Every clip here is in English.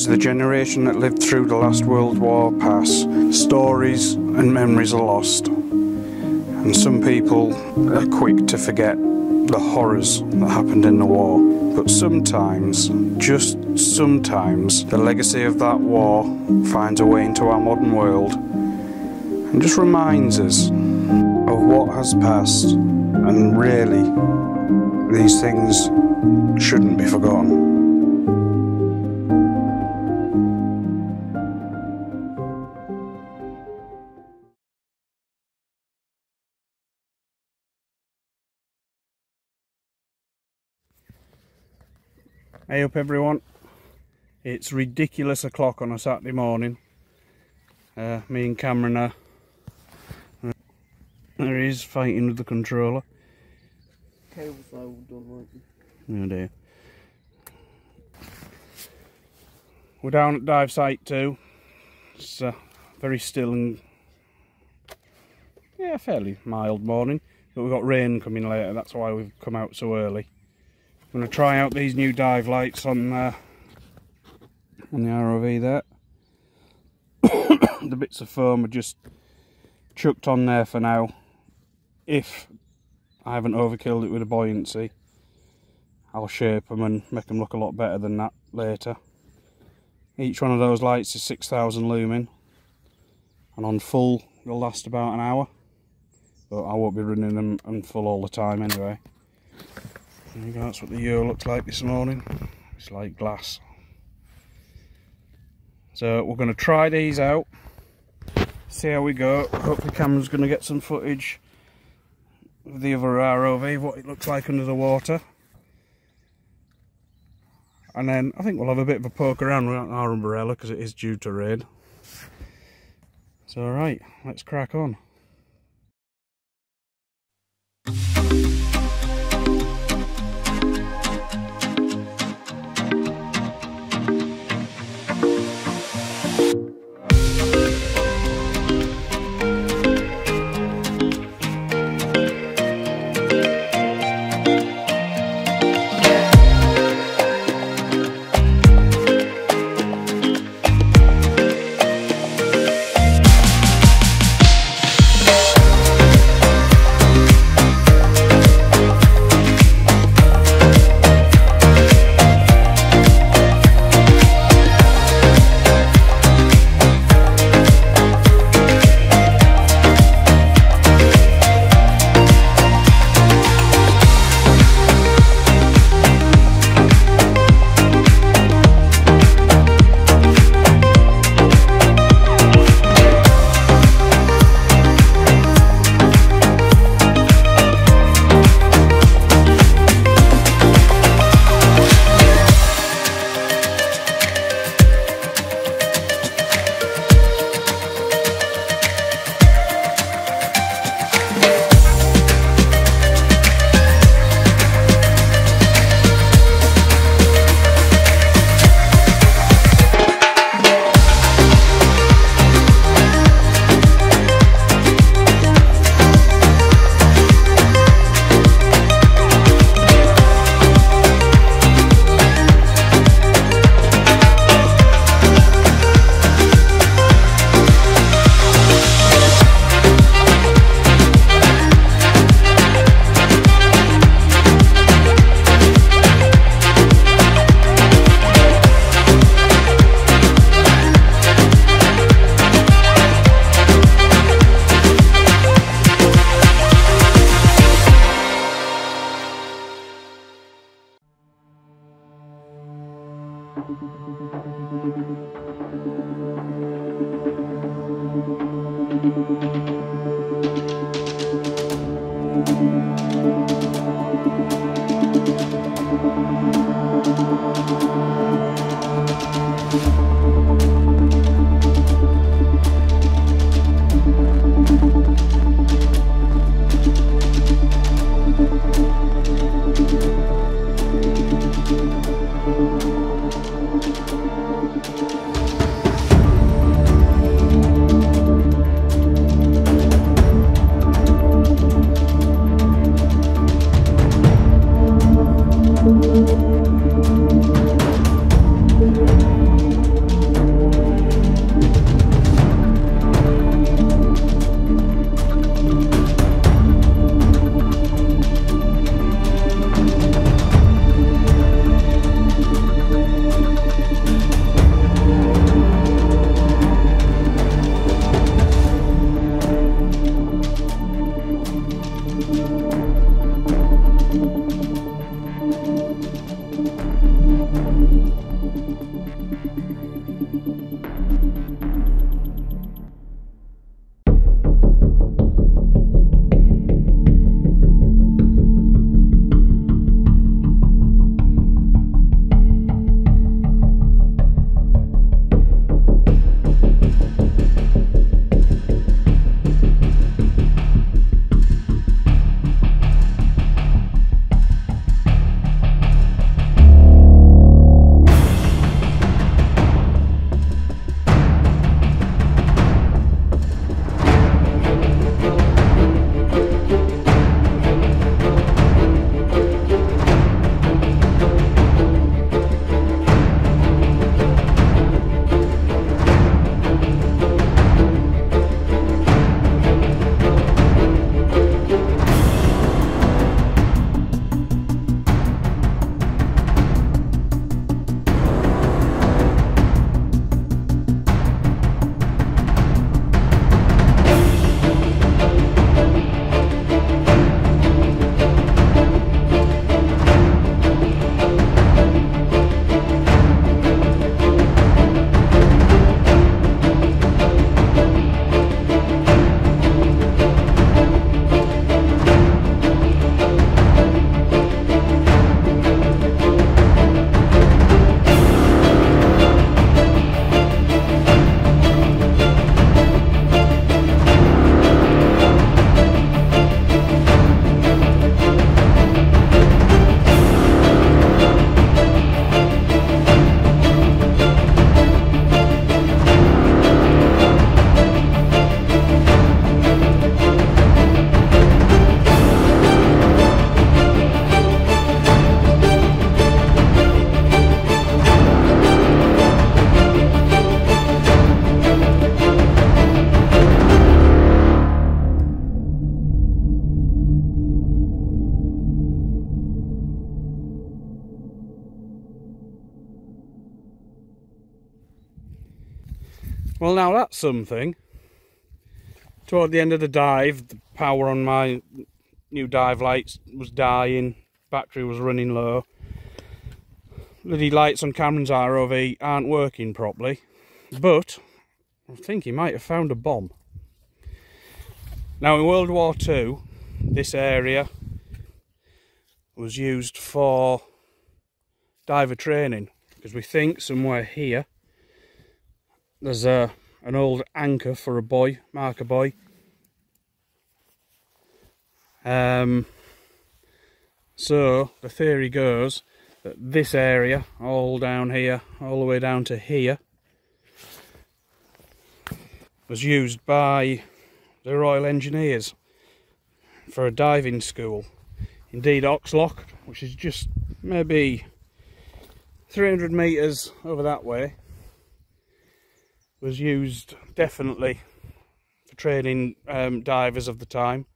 the generation that lived through the last World War pass. Stories and memories are lost, and some people are quick to forget the horrors that happened in the war. But sometimes, just sometimes, the legacy of that war finds a way into our modern world and just reminds us of what has passed, and really, these things shouldn't be forgotten. Hey up everyone, it's ridiculous o'clock on a Saturday morning. Me and Cameron are, there he is fighting with the controller. Cable's all done working. Oh dear. We're down at dive site 2. It's very still and yeah, fairly mild morning, but we've got rain coming later, that's why we've come out so early. I'm going to try out these new dive lights on the ROV there. The bits of foam are just chucked on there for now. If I haven't overkilled it with a buoyancy, I'll shape them and make them look a lot better than that later. Each one of those lights is 6,000 lumen, and on full they'll last about an hour, but I won't be running them on full all the time anyway. There you go, that's what the Yo looks like this morning. It's like glass. So we're going to try these out, see how we go. Hopefully Cameron's going to get some footage of the other ROV, what it looks like under the water. And then I think we'll have a bit of a poke around with our umbrella because it is due to rain. So alright, let's crack on. Well, now that's something. Toward the end of the dive, the power on my new dive lights was dying, battery was running low. Bloody lights on Cameron's ROV aren't working properly, but I think he might have found a bomb. Now in World War II, this area was used for diver training, because we think somewhere here there's an old anchor for a buoy, marker buoy. So the theory goes that this area, all down here, all the way down to here, was used by the Royal Engineers for a diving school. Indeed, Oxlock, which is just maybe 300 metres over that way, was used definitely for training divers of the time.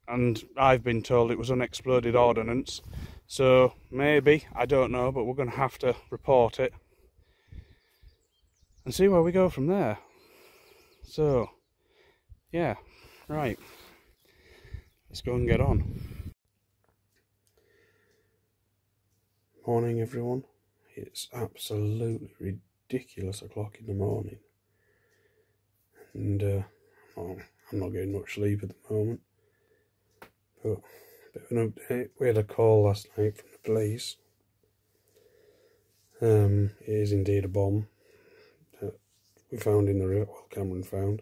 And I've been told it was unexploded ordnance. So maybe, I don't know, but we're going to have to report it and see where we go from there. So, yeah, right. Let's go and get on. Morning everyone. It's absolutely ridiculous o'clock in the morning. And I'm not getting much sleep at the moment. But a bit of an update. We had a call last night from the police. It is indeed a bomb that we found in the river, well, Cameron found.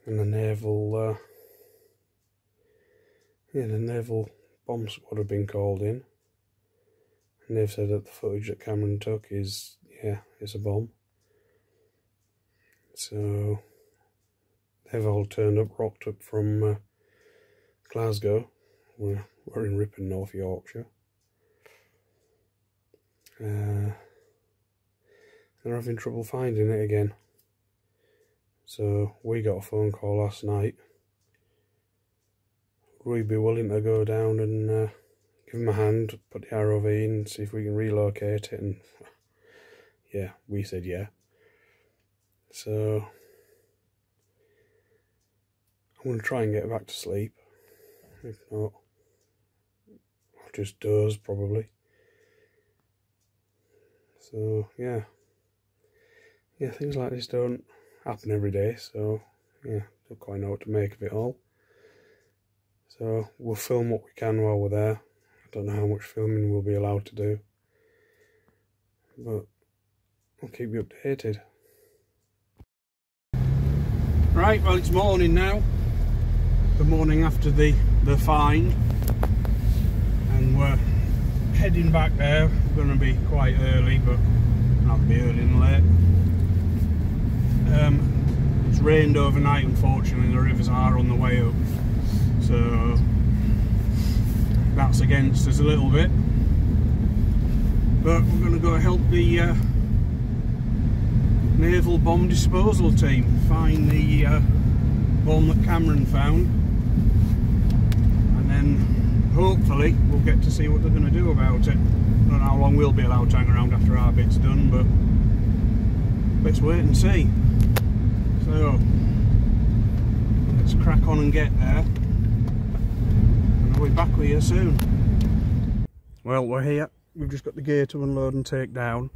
And the naval bomb squad have been called in. And they've said that the footage that Cameron took is, yeah, it's a bomb. So they've all turned up, rocked up from Glasgow. We're in Ripon, North Yorkshire. They're having trouble finding it again. So we got a phone call last night. Would we be willing to go down and give them a hand, put the ROV in, see if we can relocate it? And yeah, we said yeah. So I'm going to try and get back to sleep. If not, I'll just doze probably. So yeah, things like this don't happen every day, so yeah, don't quite know what to make of it all. So we'll film what we can while we're there. I don't know how much filming we'll be allowed to do, but I'll keep you updated. Right, well, it's morning now. The morning after the find, and we're heading back there. We're going to be quite early, but not be early and late. It's rained overnight, unfortunately. The rivers are on the way up, so that's against us a little bit. But we're going to go help the naval bomb disposal team find the bomb that Cameron found, and then hopefully we'll get to see what they're going to do about it. I don't know how long we'll be allowed to hang around after our bit's done, but let's wait and see. So let's crack on and get there, and I'll be back with you soon. Well, we're here. We've just got the gear to unload and take down.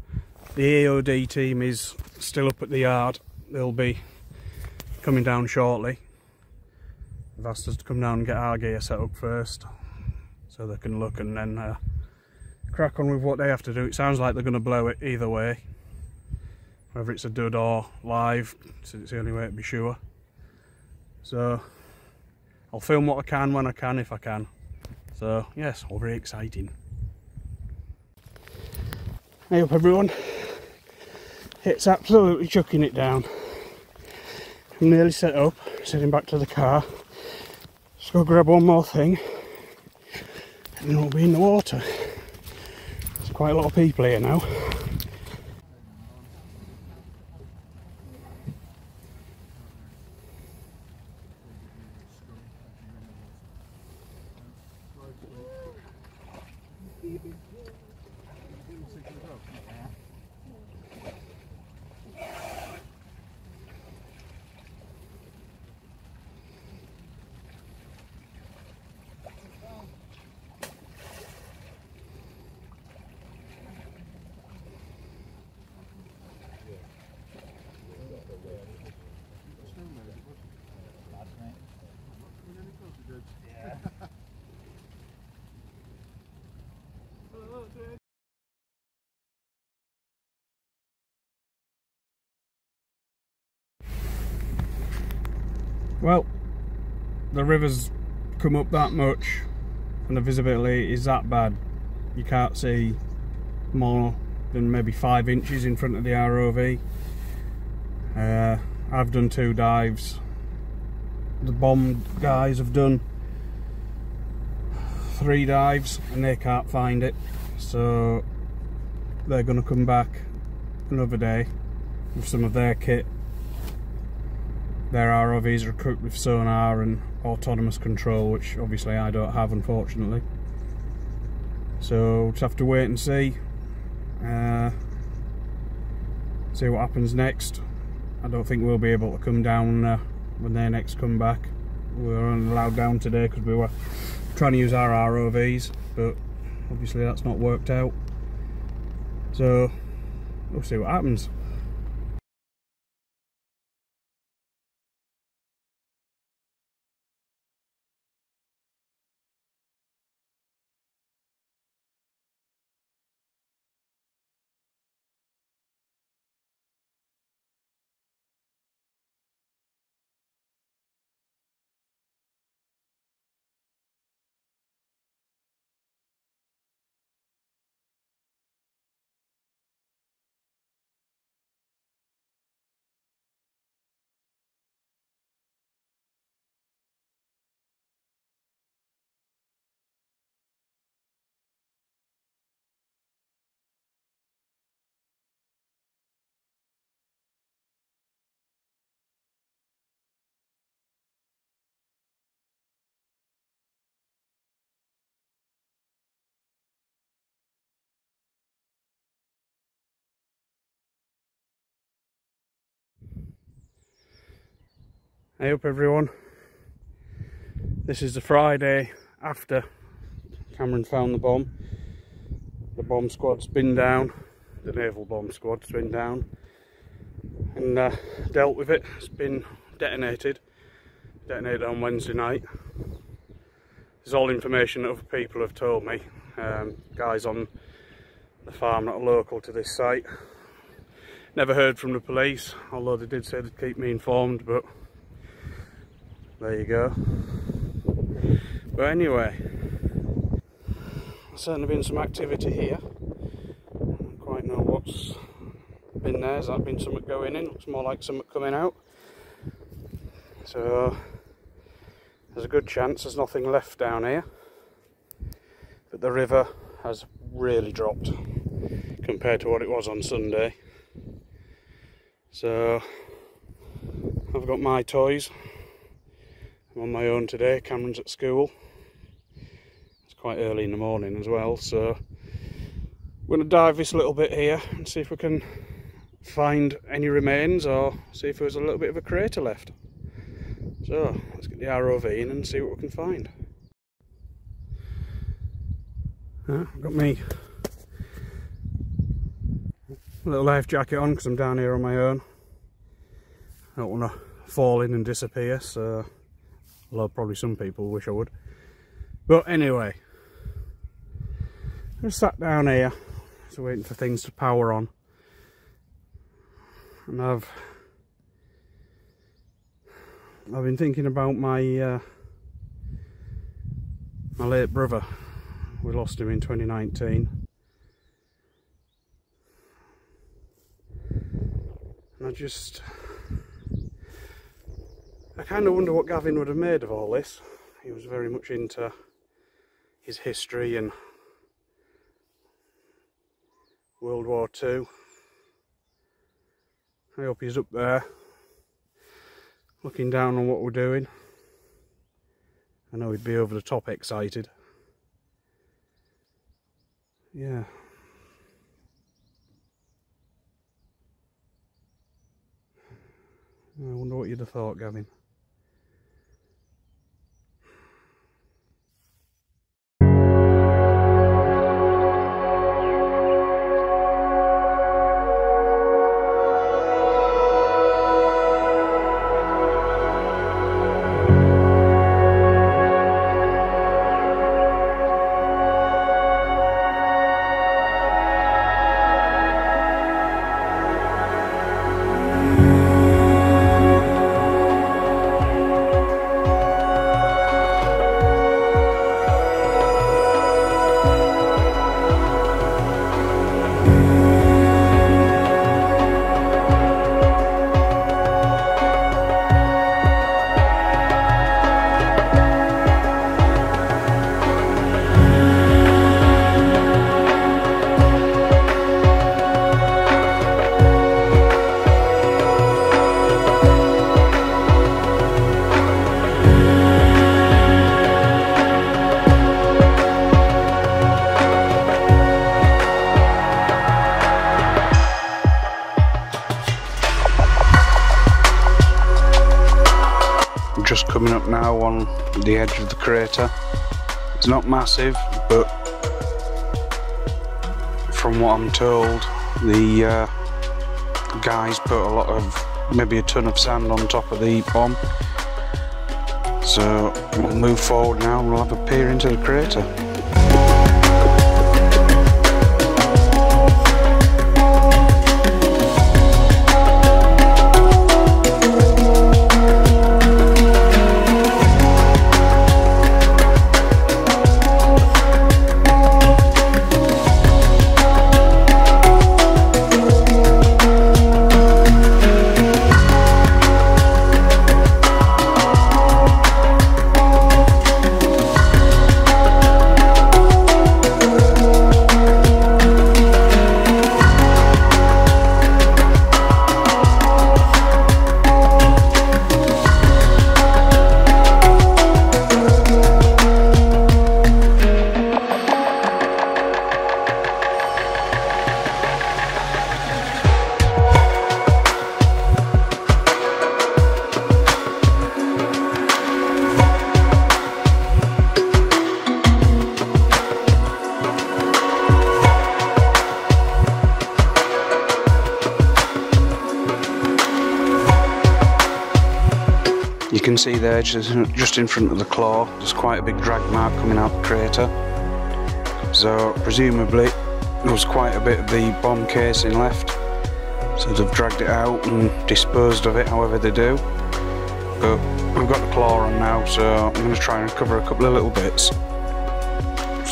The AOD team is still up at the yard. They'll be coming down shortly. They've asked us to come down and get our gear set up first, so they can look and then crack on with what they have to do. It sounds like they're going to blow it either way, whether it's a dud or live, so it's the only way to be sure. So I'll film what I can when I can, if I can. So yes, all very exciting. Hey up everyone, it's absolutely chucking it down. I'm nearly set up, sitting back to the car. Just go grab one more thing and then we'll be in the water. There's quite a lot of people here now. Well, the river's come up that much and the visibility is that bad. You can't see more than maybe 5 inches in front of the ROV. I've done 2 dives. The bomb guys have done 3 dives and they can't find it, so they're going to come back another day with some of their kit. Their ROVs are equipped with sonar and autonomous control, which obviously I don't have, unfortunately. So we'll just have to wait and see what happens next. I don't think we'll be able to come down when they next come back. We were only allowed down today because we were trying to use our ROVs, but obviously that's not worked out. So we'll see what happens. Hey up everyone, this is the Friday after Cameron found the bomb. The bomb squad's been down, the naval bomb squad's been down and dealt with it. It's been detonated on Wednesday night. This is all information that other people have told me, guys on the farm that are local to this site. Never heard from the police, although they did say they'd keep me informed, but there you go. But anyway, there's certainly been some activity here. I don't quite know what's been there. Has that been something going in? Looks more like something coming out. So there's a good chance there's nothing left down here. But the river has really dropped compared to what it was on Sunday. So I've got my toys. I'm on my own today. Cameron's at school. It's quite early in the morning as well, so I'm going to dive this little bit here and see if we can find any remains or see if there's a little bit of a crater left. So let's get the ROV in and see what we can find. I've got me little life jacket on because I'm down here on my own. I don't want to fall in and disappear, so although probably some people wish I would. But anyway, I just sat down here, just waiting for things to power on. And I've been thinking about my my late brother. We lost him in 2019. And I kind of wonder what Gavin would have made of all this. He was very much into his history and World War II. I hope he's up there looking down on what we're doing. I know he'd be over the top excited. Yeah. I wonder what you'd have thought, Gavin. just coming up now on the edge of the crater. It's not massive, but from what I'm told, the guys put a lot of, maybe a ton of sand on top of the bomb. So we'll move forward now and we'll have a peer into the crater. You can see there, just in front of the claw, there's quite a big drag mark coming out the crater. So presumably there was quite a bit of the bomb casing left, so they've dragged it out and disposed of it however they do. But we've got the claw on now, so I'm going to try and cover a couple of little bits.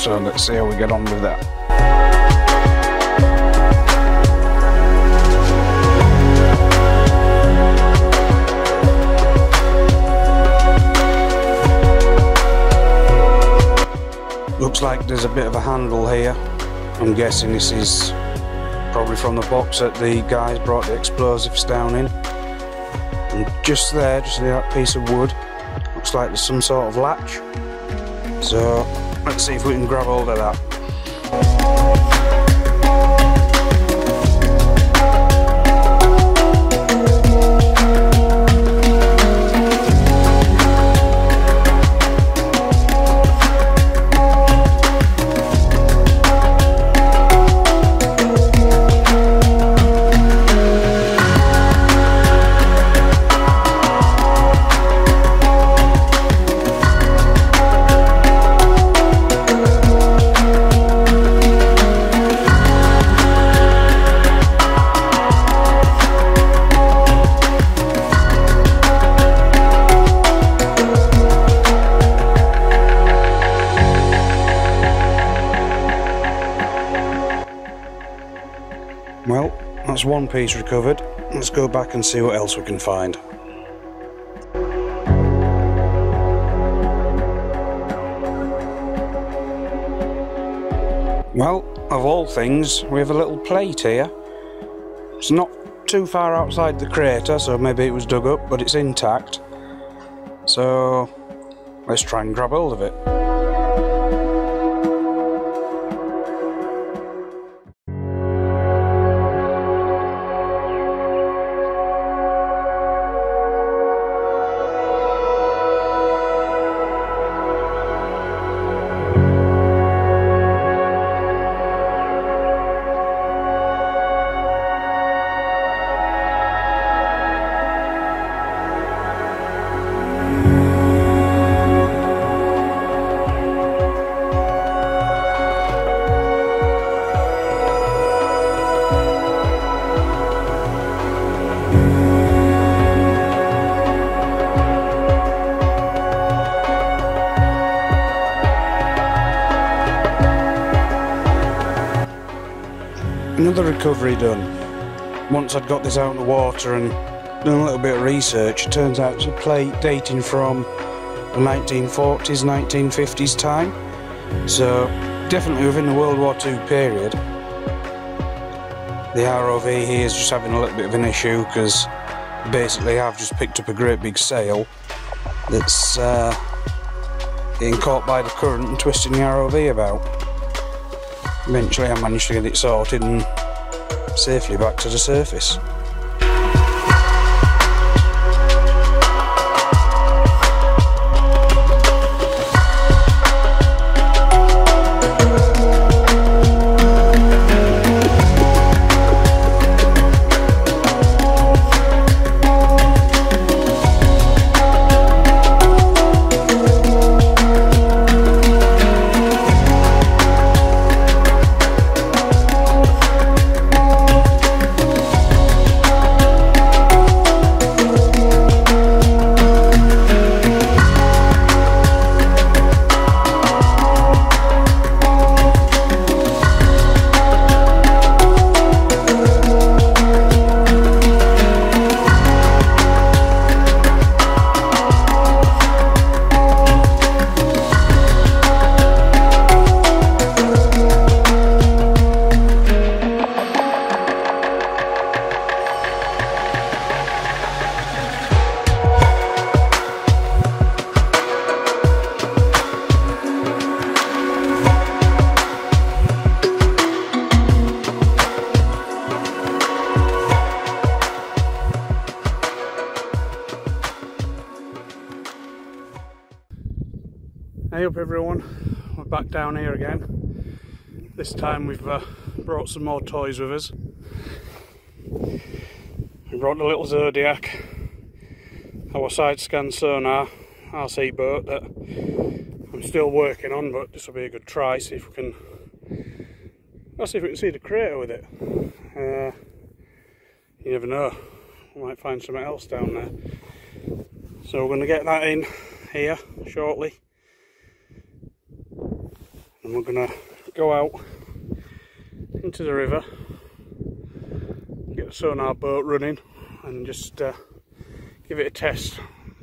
So let's see how we get on with that. Looks like there's a bit of a handle here. I'm guessing this is probably from the box that the guys brought the explosives down in. And just there, just that piece of wood, looks like there's some sort of latch. So let's see if we can grab hold of that. Well, that's one piece recovered. Let's go back and see what else we can find. Well, of all things, we have a little plate here. It's not too far outside the crater, so maybe it was dug up, but it's intact. So let's try and grab hold of it. Another recovery done. Once I'd got this out of the water and done a little bit of research, it turns out it's a plate dating from the 1940s, 1950s time. So definitely within the World War II period. The ROV here is just having a little bit of an issue because basically I've just picked up a great big sail that's getting caught by the current and twisting the ROV about. Eventually I managed to get it sorted and safely back to the surface. Hey up everyone, we're back down here again. This time we've brought some more toys with us. We brought the little Zodiac, our side scan sonar RC boat that I'm still working on, but this will be a good try. See if we can see the crater with it. You never know, we might find something else down there. So we're going to get that in here shortly. And we're going to go out into the river, get the sonar boat running and just give it a test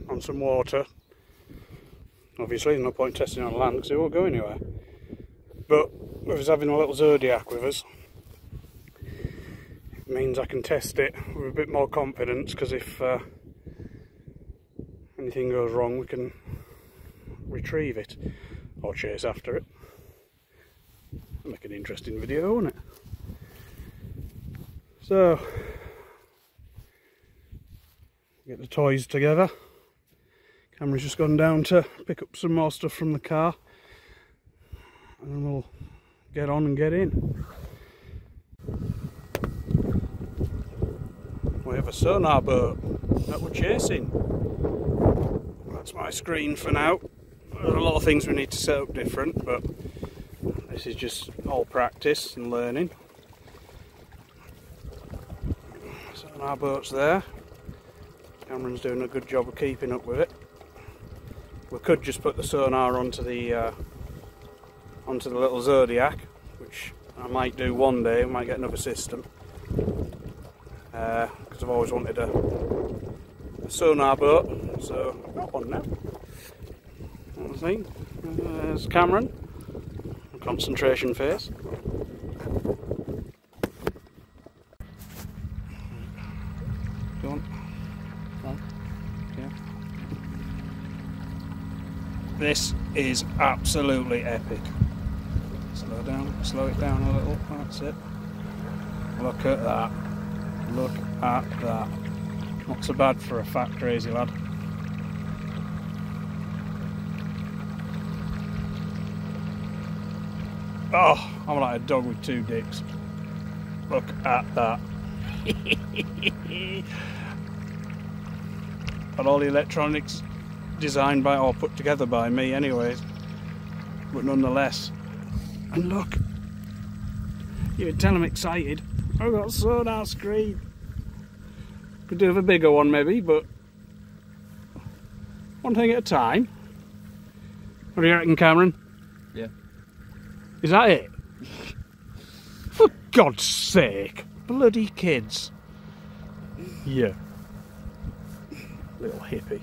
on some water. Obviously there's no point testing on land because it won't go anywhere. But with us having a little Zodiac with us, it means I can test it with a bit more confidence, because if anything goes wrong we can retrieve it or chase after it. Make an interesting video, won't it? So, get the toys together. Camera's just gone down to pick up some more stuff from the car, and then we'll get on and get in. We have a sonar boat that we're chasing. That's my screen for now. There are a lot of things we need to set up different, but this is just all practice and learning. Sonar boat's there. Cameron's doing a good job of keeping up with it. We could just put the sonar onto the little Zodiac, which I might do one day. I might get another system, because I've always wanted a sonar boat. So I've got one now. Let's see. There's Cameron. Concentration phase. Go on. Yeah. This is absolutely epic. Slow it down a little. That's it. Look at that. Look at that. Not so bad for a fat crazy lad. Oh, I'm like a dog with two dicks. Look at that. And all the electronics designed by, or put together by me anyways, but nonetheless. And look, you can tell I'm excited. I've got a sonar screen. Could do with a bigger one maybe, but one thing at a time. What do you reckon, Cameron? Yeah. Is that it? For God's sake! Bloody kids! Yeah. Little hippie.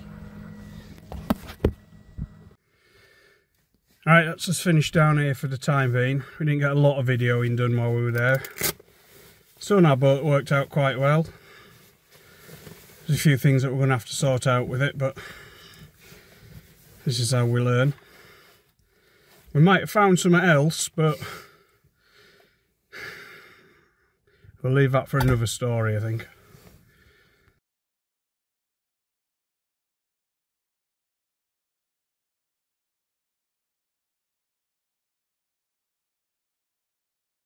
Alright, that's us finished down here for the time being. We didn't get a lot of videoing done while we were there. Sonar boat worked out quite well. There's a few things that we're going to have to sort out with it, but this is how we learn. We might have found something else, but we'll leave that for another story, I think.